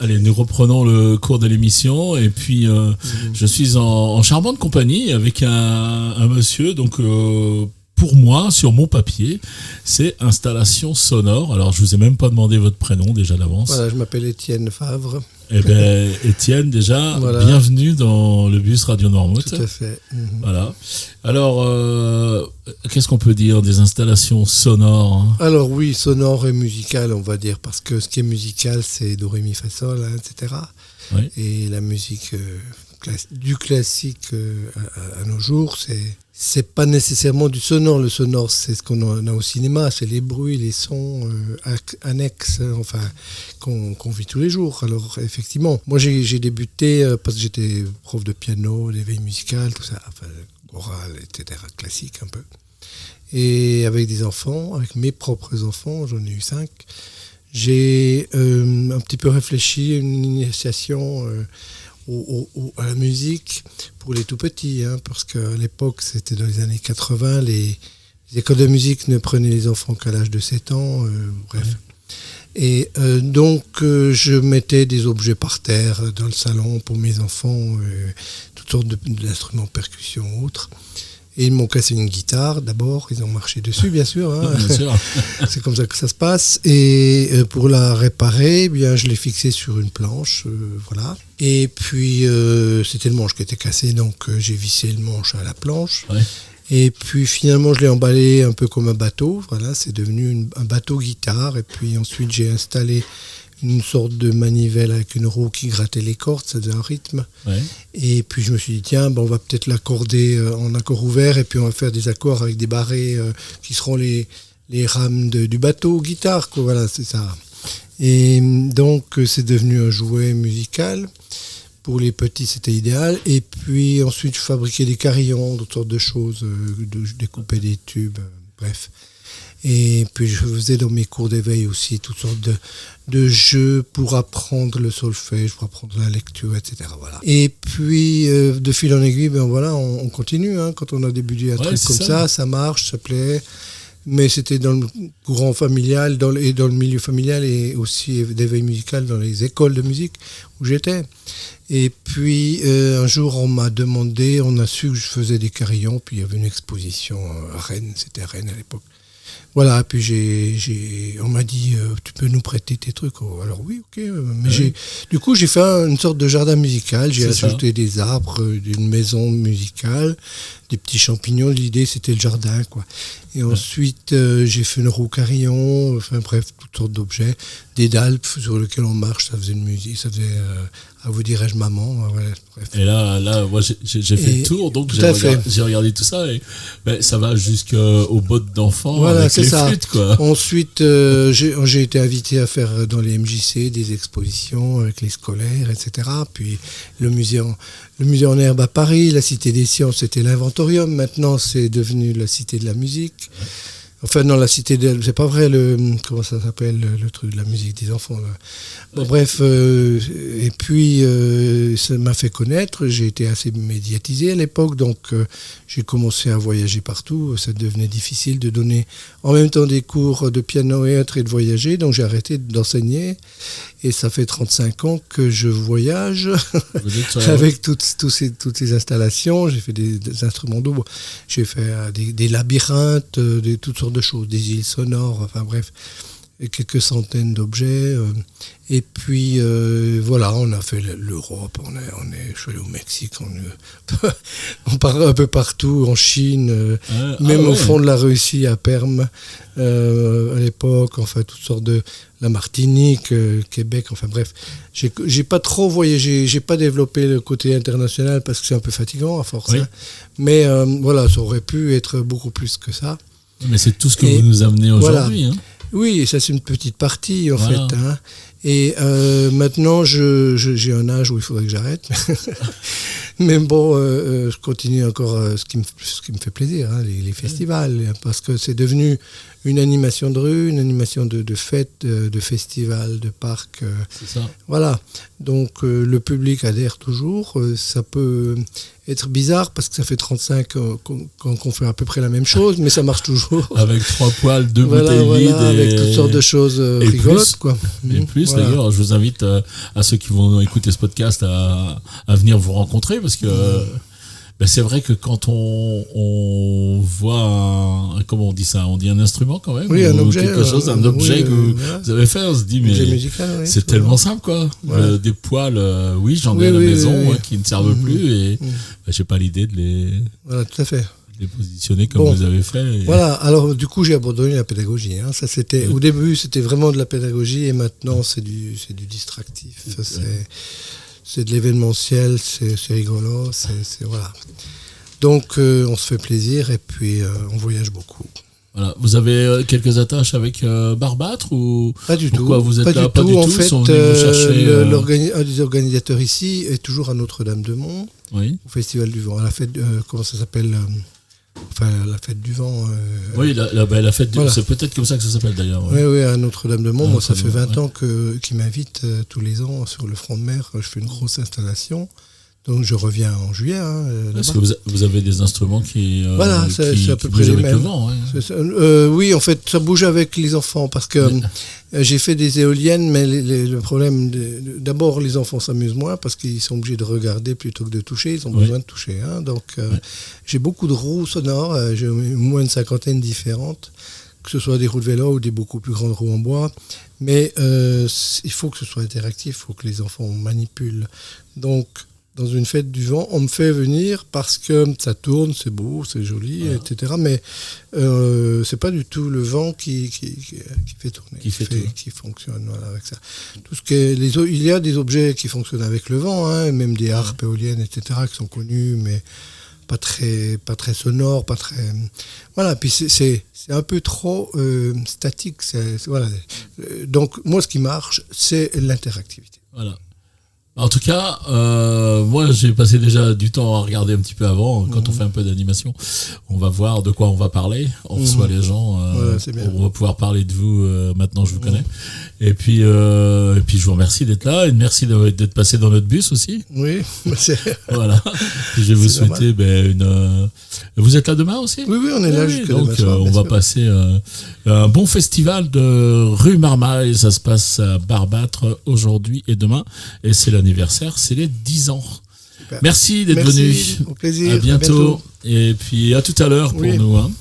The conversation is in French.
Allez, nous reprenons le cours de l'émission et puis je suis en charmante compagnie avec un monsieur, donc pour moi, sur mon papier, c'est installation sonore. Alors, je vous ai même pas demandé votre prénom déjà d'avance. Voilà, je m'appelle Étienne Favre. Eh bien, Étienne, déjà, voilà. Bienvenue dans le bus Radio Noirmouth. Tout à fait. Voilà. Alors, qu'est-ce qu'on peut dire des installations sonores, hein? Alors oui, sonore et musical, on va dire, parce que ce qui est musical, c'est do, ré, mi, fa, sol, hein, etc. Oui. Et la musique du classique à nos jours, c'est pas nécessairement du sonore. Le sonore, c'est ce qu'on a au cinéma, c'est les bruits, les sons annexes, enfin, qu'on vit tous les jours. Alors effectivement, moi j'ai débuté parce que j'étais prof de piano, d'éveil musical, tout ça, enfin, chorale, etc., classique un peu. Et avec des enfants, avec mes propres enfants, j'en ai eu 5, j'ai un petit peu réfléchi à une initiation à la musique pour les tout petits, hein, parce qu'à l'époque, c'était dans les années 80, les écoles de musique ne prenaient les enfants qu'à l'âge de 7 ans, bref. Ouais. Et donc, je mettais des objets par terre dans le salon pour mes enfants, toutes sortes d'instruments de percussion ou autres. Et ils m'ont cassé une guitare d'abord, ils ont marché dessus bien sûr, hein. Bien sûr. C'est comme ça que ça se passe. Et pour la réparer, eh bien, je l'ai fixée sur une planche, voilà. Et puis c'était le manche qui était cassé, donc j'ai vissé le manche à la planche. Ouais. Et puis finalement je l'ai emballé un peu comme un bateau, voilà, c'est devenu un bateau guitare. Et puis ensuite j'ai installé une sorte de manivelle avec une roue qui grattait les cordes, ça faisait un rythme. Ouais. Et puis je me suis dit, tiens, on va peut-être l'accorder en accord ouvert et puis on va faire des accords avec des barrés qui seront les rames du bateau guitare, quoi. Voilà, c'est ça. Et donc c'est devenu un jouet musical. Pour les petits, c'était idéal. Et puis ensuite, je fabriquais des carillons, toutes sortes de choses, je découpais des tubes, bref. Et puis je faisais dans mes cours d'éveil aussi toutes sortes de jeux pour apprendre le solfège, pour apprendre la lecture, etc. Voilà. Et puis de fil en aiguille, ben voilà, on continue. Hein, quand on a débuté un truc comme ça marche, ça plaît. Mais c'était dans le courant familial et dans le milieu familial et aussi d'éveil musical dans les écoles de musique où j'étais. Et puis un jour on m'a demandé, on a su que je faisais des carillons, puis il y avait une exposition à Rennes, c'était à Rennes à l'époque. Voilà, puis on m'a dit, tu peux nous prêter tes trucs. Oh, alors oui, ok. Mais du coup, j'ai fait une sorte de jardin musical. J'ai ajouté des arbres, une maison musicale, des petits champignons. L'idée, c'était le jardin, quoi. Et ensuite, j'ai fait une roue carillon, enfin bref, toutes sortes d'objets. Des dalles sur lesquelles on marche, ça faisait une musique, ça faisait, à vous dirais-je, maman. Ouais, bref. Et là, moi, j'ai fait le tour, donc j'ai regardé tout ça, et ça va jusqu'aux bottes d'enfants, voilà, avec les ça. flûtes, quoi. Ensuite, j'ai été invité à faire dans les MJC des expositions avec les scolaires, etc. Puis le musée en herbe à Paris, la Cité des Sciences, c'était l'Inventorium. Maintenant, c'est devenu la Cité de la musique. Enfin, non, la Cité c'est pas vrai, comment ça s'appelle, le truc de la musique des enfants, là. Bon, bref, et puis ça m'a fait connaître, j'ai été assez médiatisé à l'époque, donc j'ai commencé à voyager partout, ça devenait difficile de donner en même temps des cours de piano et de voyager, donc j'ai arrêté d'enseigner, et ça fait 35 ans que je voyage avec toutes ces installations. J'ai fait des instruments d'eau, j'ai fait des labyrinthes, toutes sortes de choses, des îles sonores, enfin bref, et quelques centaines d'objets. Et puis voilà, on a fait l'Europe, je suis allé au Mexique, on part un peu partout, en Chine, même au fond de la Russie, à Perm, à l'époque, enfin toutes sortes de... la Martinique, Québec, enfin bref. J'ai pas trop voyagé, j'ai pas développé le côté international parce que c'est un peu fatigant à force. Oui. Hein. Mais voilà, ça aurait pu être beaucoup plus que ça. Mais c'est tout ce que vous nous amenez aujourd'hui. Voilà. Hein. Oui, et ça c'est une petite partie en fait. Hein. Et maintenant, j'ai un âge où il faudrait que j'arrête. Mais bon, je continue encore ce qui me fait plaisir, hein, les festivals, parce que c'est devenu une animation de rue, une animation de fête, de festival, de parc. C'est ça. Voilà. Donc le public adhère toujours. Ça peut être bizarre parce que ça fait 35 ans qu'on fait à peu près la même chose, mais ça marche toujours. Avec 3 poêles, 2 bouteilles vides. Avec toutes sortes de choses rigolotes. Quoi. Et plus, d'ailleurs, je vous invite à ceux qui vont écouter ce podcast à venir vous rencontrer parce que c'est vrai que quand on voit comment on dit ça, on dit un instrument quand même, oui, un objet, quelque chose, un objet que vous avez fait, on se dit mais musical, c'est tellement simple quoi. Ouais. Des poêles, j'en ai à la maison qui ne servent plus et j'ai pas l'idée de les. Voilà, tout à fait. Les positionner comme vous avez fait. Voilà, alors du coup j'ai abandonné la pédagogie. Ça, c'était, au début c'était vraiment de la pédagogie et maintenant c'est du distractif. C'est de l'événementiel, c'est rigolo, voilà. Donc on se fait plaisir et puis on voyage beaucoup. Voilà. Vous avez quelques attaches avec Barbâtre ou pas du tout. Pourquoi vous êtes pas là? Du pas tout. du en tout. fait, un des organisateurs ici est toujours à Notre-Dame-de-Mont, au Festival du Vent, à la fête, comment ça s'appelle la fête du vent. Oui, la fête du vent, c'est peut-être comme ça que ça s'appelle d'ailleurs. Oui, à Notre-Dame-de-Mont. Moi, ça fait 20 ans qu'ils m'invitent tous les ans sur le front de mer. Je fais une grosse installation. Donc, je reviens en juillet. Est-ce que vous avez des instruments qui c'est à peu près les mêmes. Le vent, oui, en fait, ça bouge avec les enfants parce que j'ai fait des éoliennes, mais le problème, d'abord, les enfants s'amusent moins parce qu'ils sont obligés de regarder plutôt que de toucher. Ils ont besoin de toucher. Donc, j'ai beaucoup de roues sonores. J'ai moins de 50 différentes, que ce soit des roues de vélo ou des beaucoup plus grandes roues en bois. Mais il faut que ce soit interactif, il faut que les enfants manipulent. Donc, dans une fête du vent, on me fait venir parce que ça tourne, c'est beau, c'est joli, etc. Mais c'est pas du tout le vent qui fait tourner, qui fonctionne avec ça. Tout ce il y a des objets qui fonctionnent avec le vent, même des harpes éoliennes, etc. qui sont connus, mais pas très sonores, pas très. Voilà. Puis c'est un peu trop statique. Voilà. Donc moi, ce qui marche, c'est l'interactivité. Voilà. En tout cas, moi j'ai passé déjà du temps à regarder un petit peu avant. Quand on fait un peu d'animation, on va voir de quoi on va parler. On reçoit les gens. On va pouvoir parler de vous. Maintenant, je vous connais. Et puis je vous remercie d'être là et merci d'être passé dans notre bus aussi. Oui, merci. Voilà. Puis je vais vous souhaiter Vous êtes là demain aussi? Oui, on est là jusqu'à demain soir. On va passer un bon festival de rue Marmaille. Ça se passe à Barbâtre aujourd'hui et demain. Et c'est l'anniversaire, c'est les 10 ans. Super. Merci d'être venu. Au plaisir. À bientôt. Et puis à tout à l'heure pour nous.